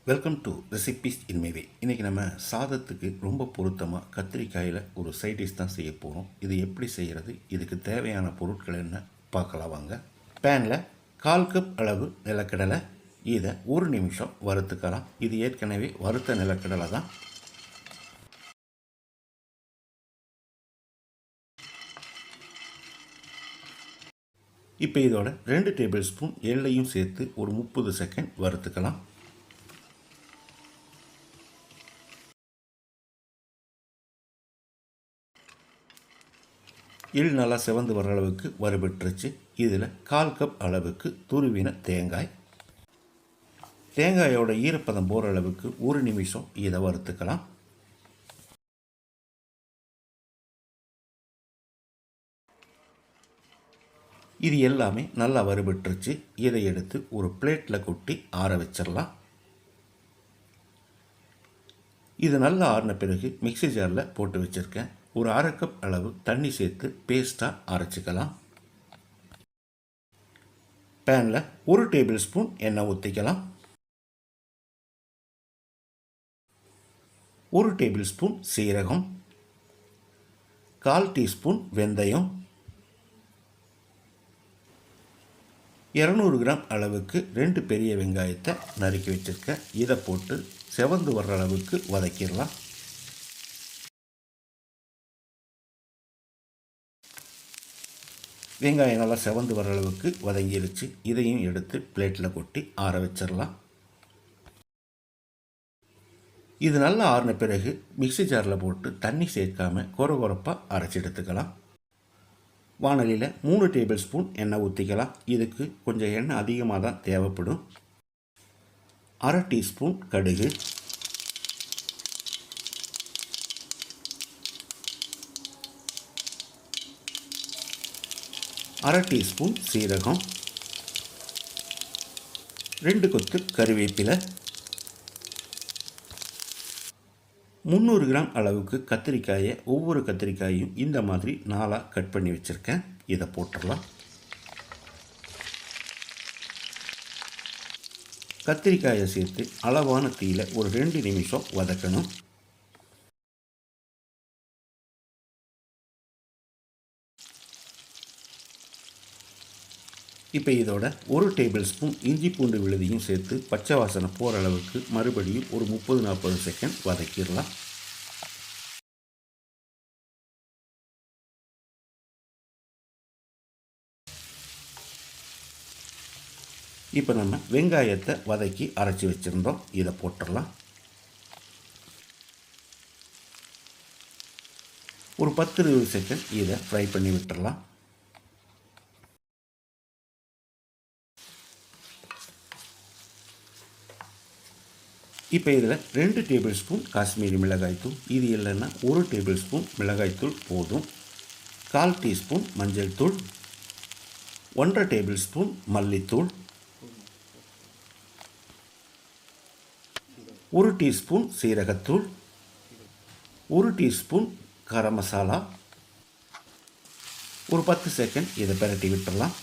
Welcome to recipes in my way. இன்றைக்கி நம்ம சாதத்துக்கு ரொம்ப பொருத்தமாக கத்திரிக்காயில் ஒரு சைட் டிஷ் தான் செய்ய போகிறோம். இது எப்படி செய்கிறது, இதுக்கு தேவையான பொருட்கள் என்ன பார்க்கலாம் வாங்க. பேனில் 1/4 கப் அளவு நிலக்கடலை, இதை 1 நிமிஷம் வறுத்துக்கலாம். இது ஏற்கனவே வறுத்த நிலக்கடலை தான். இப்போ இதோட 2 டேபிள் ஸ்பூன் எள்ளையும் சேர்த்து ஒரு 30 செகண்ட் வறுத்துக்கலாம். எள் நல்லா செவந்து வர அளவுக்கு வறுபட்டுருச்சு. இதில் 1/4 கப் அளவுக்கு துருவின தேங்காயோட ஈரப்பதம் போகிற அளவுக்கு 1 நிமிஷம் இதை வறுத்துக்கலாம். இது எல்லாமே நல்லா வறுபட்டுருச்சு. இதை எடுத்து ஒரு பிளேட்டில் கொட்டி ஆற வச்சிடலாம். இது நல்லா ஆறின பிறகு மிக்ஸி ஜாரில் போட்டு வச்சுருக்கேன். ஒரு 1/2 கப் அளவு தண்ணி சேர்த்து பேஸ்ட்டாக அரைச்சிக்கலாம். பேனில் 1 டேபிள் ஸ்பூன் எண்ணெய் ஊற்றிக்கலாம். 1 டேபிள் ஸ்பூன் சீரகம், 1/4 டீஸ்பூன் வெந்தயம், 200 கிராம் அளவுக்கு 2 பெரிய வெங்காயத்தை நறுக்கி வச்சுருக்கேன். இதை போட்டு செவந்து வர்ற அளவுக்கு வதக்கிடலாம். வெங்காயம் நல்லா செவந்து வர அளவுக்கு வதங்கிருச்சு. இதையும் எடுத்து பிளேட்டில் கொட்டி ஆற வச்சிடலாம். இது நல்லா ஆறின பிறகு மிக்ஸி ஜாரில் போட்டு தண்ணி சேர்க்காமல் கொரகொரப்பாக அரைச்சி எடுத்துக்கலாம். வாணலியில் 3 டேபிள் ஸ்பூன் எண்ணெய் ஊற்றிக்கலாம். இதுக்கு கொஞ்சம் எண்ணெய் அதிகமாக தான் தேவைப்படும். 1/2 டீஸ்பூன் கடுகு, 1/2 டீஸ்பூன் சீரகம், 2 கொத்து கருவேப்பிலை, 300 கிராம் அளவுக்கு கத்திரிக்காயை, ஒவ்வொரு கத்திரிக்காயும் இந்த மாதிரி 4ஆக கட் பண்ணி வச்சுருக்கேன். இதை போட்டுடலாம். கத்திரிக்காயை சேர்த்து அளவான தீயில் ஒரு 2 நிமிஷம் வதக்கணும். இப்போ இதோட 1 டேபிள் ஸ்பூன் இஞ்சி பூண்டு விழுதியும் சேர்த்து பச்சை வாசனை போகிற அளவுக்கு மறுபடியும் ஒரு 30-40 செகண்ட் வதக்கிடலாம். இப்போ நம்ம வெங்காயத்தை வதக்கி அரைச்சி வச்சுருந்தோம். இதை போட்டுடலாம். ஒரு 10-20 செகண்ட் இதை ஃப்ரை பண்ணி விட்டுடலாம். இப்போ இதில் 2 டேபிள் ஸ்பூன் காஷ்மீரி மிளகாய்த்தூள், இது இல்லைன்னா 1 டேபிள் ஸ்பூன் மிளகாய்த்தூள் போதும். 1/4 டீஸ்பூன் மஞ்சள் தூள், 1/2 டேபிள் ஸ்பூன் மல்லித்தூள், 1 டீஸ்பூன் சீரகத்தூள், 1 டீஸ்பூன் கரம் மசாலா. ஒரு 10 செகண்ட் இதை பிரட்டி விட்டுடலாம்.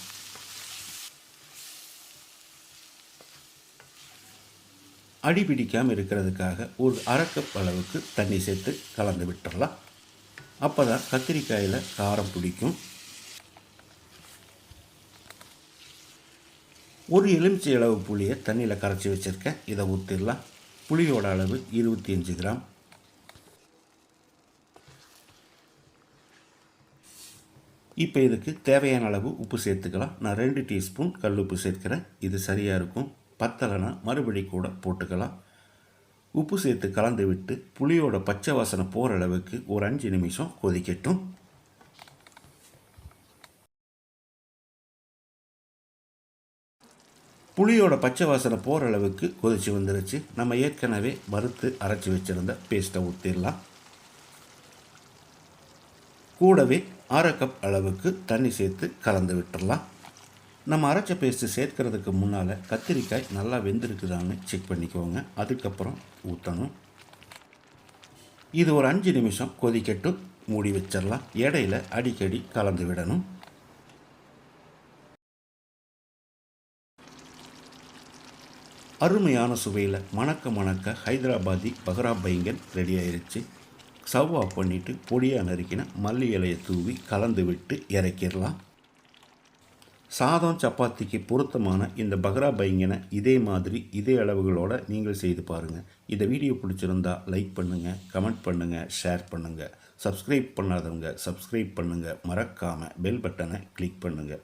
அடி பிடிக்காமல் இருக்கிறதுக்காக ஒரு 1/2 கப் அளவுக்கு தண்ணி சேர்த்து கலந்து விட்டுடலாம். அப்போ தான் கத்திரிக்காயில் காரம் பிடிக்கும். ஒரு எலுமிச்சை அளவு புளியை தண்ணியில் கரைச்சி வச்சுருக்கேன். இதை ஊற்றிடலாம். புளியோட அளவு 25 கிராம். இப்போ இதுக்கு தேவையான அளவு உப்பு சேர்த்துக்கலாம். நான் 2 டீஸ்பூன் கல் உப்பு சேர்க்கிறேன். இது சரியாக இருக்கும். பத்தலைனா மறுபடி கூட போட்டுக்கலாம். உப்பு சேர்த்து கலந்து விட்டு புளியோட பச்சை வாசனை போகிற அளவுக்கு ஒரு 5 நிமிஷம் கொதிக்கட்டும். புளியோட பச்சை வாசனை போகிற அளவுக்கு கொதிச்சு வந்துருச்சு. நம்ம ஏற்கனவே வறுத்து அரைச்சி வச்சுருந்த பேஸ்ட்டை ஊற்றிடலாம். கூடவே 1/2 கப் அளவுக்கு தண்ணி சேர்த்து கலந்து விட்டுடலாம். நம்ம அரைச்ச பேஸ்ட்டு சேர்க்கறதுக்கு முன்னால் கத்திரிக்காய் நல்லா வெந்திருக்குதான்னு செக் பண்ணிக்கோங்க. அதுக்கப்புறம் ஊற்றணும். இது ஒரு 5 நிமிஷம் கொதிக்கட்டு மூடி வச்சிடலாம். இடையில அடிக்கடி கலந்து விடணும். அருமையான சுவையில் மணக்க மணக்க ஹைதராபாதி பஹ்ரா பைங்கன் ரெடி ஆயிருச்சு. ஸ்டவ் ஆஃப் பண்ணிவிட்டு பொடியாக நறுக்கின மல்லி இலையை தூவி கலந்து விட்டு இறக்கிடலாம். சாதம் சப்பாத்திக்கு பொருத்தமான இந்த பஹ்ரா பைங்கனை இதே மாதிரி இதே அளவுகளோடு நீங்கள் செய்து பாருங்கள். இந்த வீடியோ பிடிச்சிருந்தா லைக் பண்ணுங்கள், கமெண்ட் பண்ணுங்கள், ஷேர் பண்ணுங்கள். சப்ஸ்கிரைப் பண்ணாதவங்க சப்ஸ்கிரைப் பண்ணுங்கள். மறக்காமல் பெல் பட்டனை கிளிக் பண்ணுங்கள்.